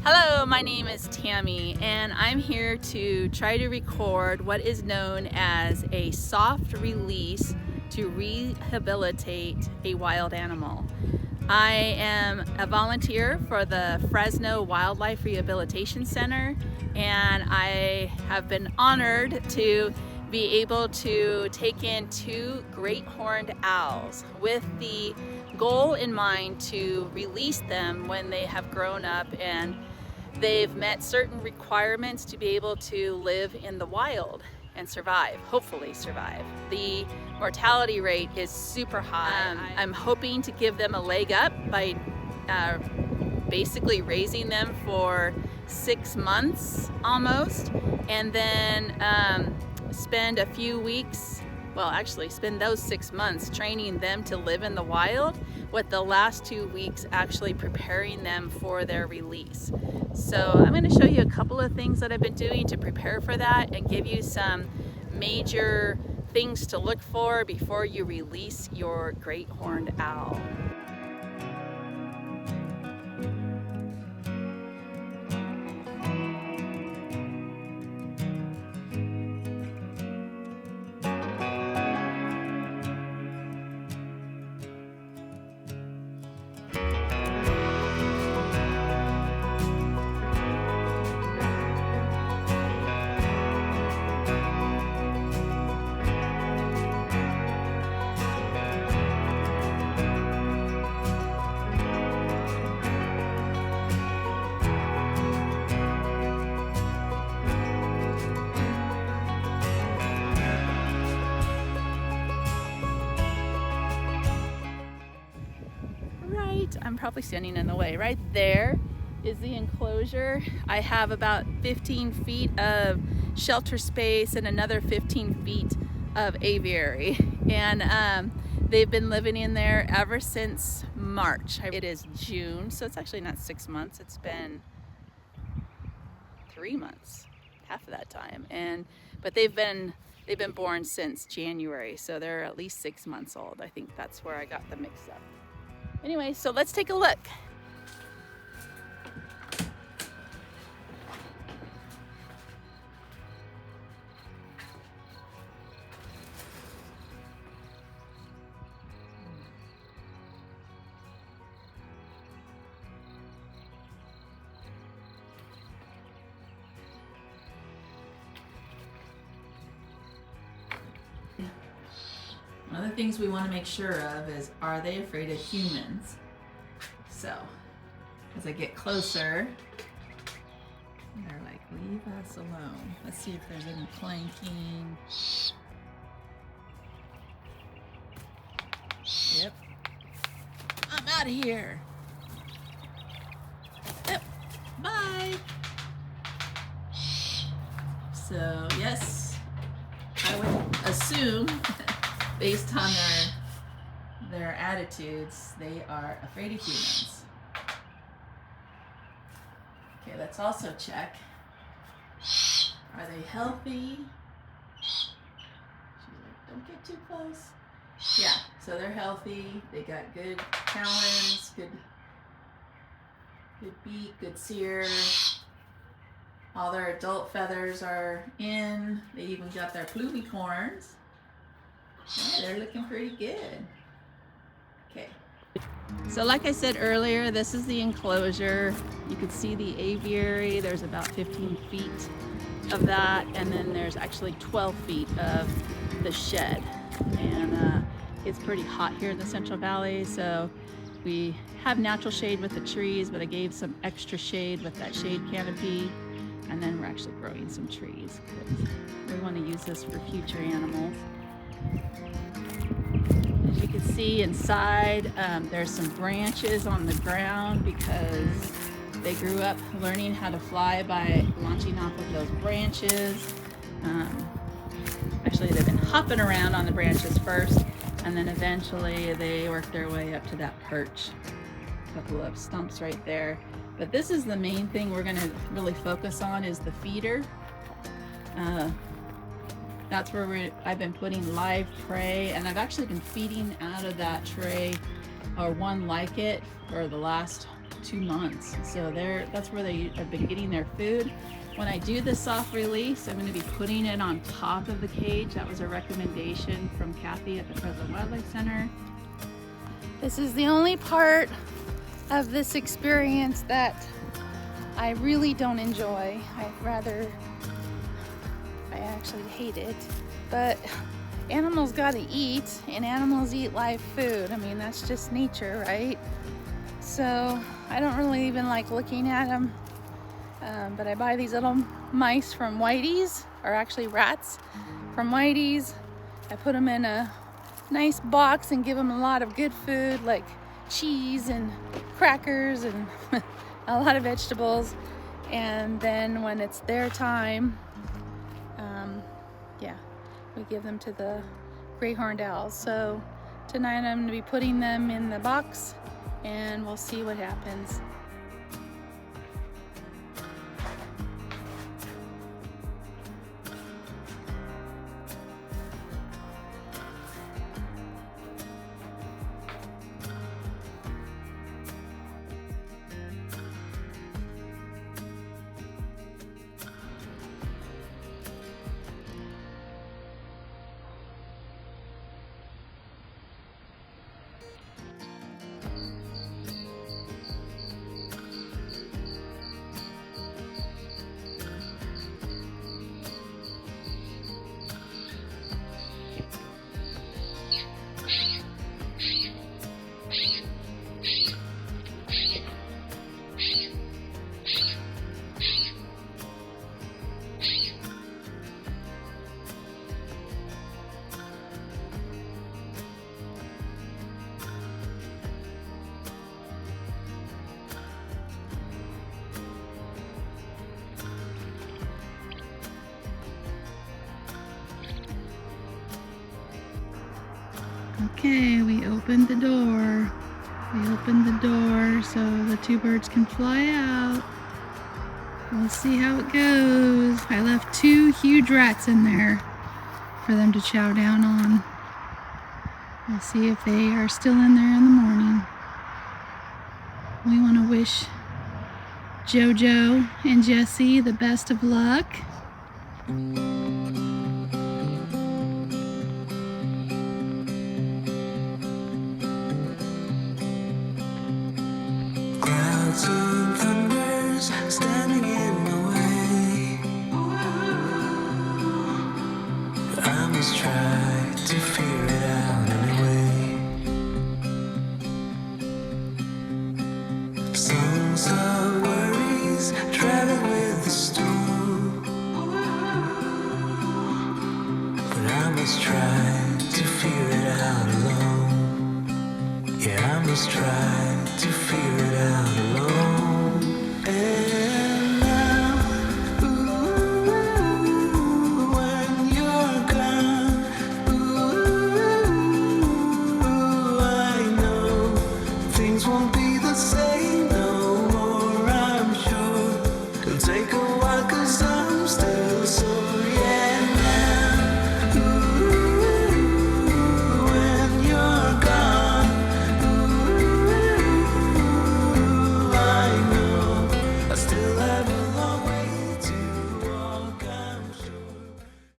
Hello, my name is Tammy, and I'm here to try to record what is known as a soft release to rehabilitate a wild animal. I am a volunteer for the Fresno Wildlife Rehabilitation Center, and I have been honored to be able to take in 2 great horned owls with the goal in mind to release them when they have grown up and they've met certain requirements to be able to live in the wild and survive, hopefully survive. The mortality rate is super high. I'm hoping to give them a leg up by basically raising them for 6 months almost, and then spend a few weeks, well actually spend those 6 months training them to live in the wild, with the last 2 weeks actually preparing them for their release. So I'm going to show you a couple of things that I've been doing to prepare for that and give you some major things to look for before you release your great horned owl. I'm probably standing in the way. Right there is the enclosure. I have about 15 feet of shelter space and another 15 feet of aviary. And they've been living in there ever since March. It is June, so it's actually not 6 months. It's been 3 months, half of that time. But they've been born since January, so they're at least 6 months old. I think that's where I got the mix up. Anyway, so let's take a look. One of the things we want to make sure of is, are they afraid of humans? So, as I get closer, they're like, leave us alone. Let's see if there's any clanking. Yep. I'm out of here. Yep. Bye. So, yes, I would assume based on their attitudes, they are afraid of humans. Okay, let's also check. Are they healthy? She's like, don't get too close. Yeah, so they're healthy. They got good talons, good beak, good cere. All their adult feathers are in. They even got their plumy horns. Yeah, they're looking pretty good. Okay. So like I said earlier, this is the enclosure. You can see the aviary. There's about 15 feet of that, and then there's actually 12 feet of the shed. And it's pretty hot here in the Central Valley, so we have natural shade with the trees, but I gave some extra shade with that shade canopy, and then we're actually growing some trees because we want to use this for future animals. As you can see inside, there's some branches on the ground because they grew up learning how to fly by launching off of those branches. Actually, they've been hopping around on the branches first, and then eventually they work their way up to that perch. A couple of stumps right there. But this is the main thing we're going to really focus on, is the feeder. That's where I've been putting live prey, and I've actually been feeding out of that tray, or one like it, for the last 2 months. So that's where they have been getting their food. When I do the soft release, I'm going to be putting it on top of the cage. That was a recommendation from Kathy at the Fresno Wildlife Center. This is the only part of this experience that I really don't enjoy. I actually hate it. But animals gotta eat, and animals eat live food. I mean, that's just nature, right? So I don't really even like looking at them. But I buy these little mice from Whitey's, or actually rats from Whitey's. I put them in a nice box and give them a lot of good food like cheese and crackers and a lot of vegetables. And then when it's their time, we give them to the gray horned owls. So tonight I'm going to be putting them in the box and we'll see what happens. Okay, we opened the door. We opened the door so the two birds can fly out. We'll see how it goes. I left 2 huge rats in there for them to chow down on. We'll see if they are still in there in the morning. We want to wish Jojo and Jessie the best of luck. Clouds and thunders standing in my way. I must try to figure it out anyway. Songs of worries traveling with the storm, but I must try to figure it out alone. Yeah, I must try to figure it out alone.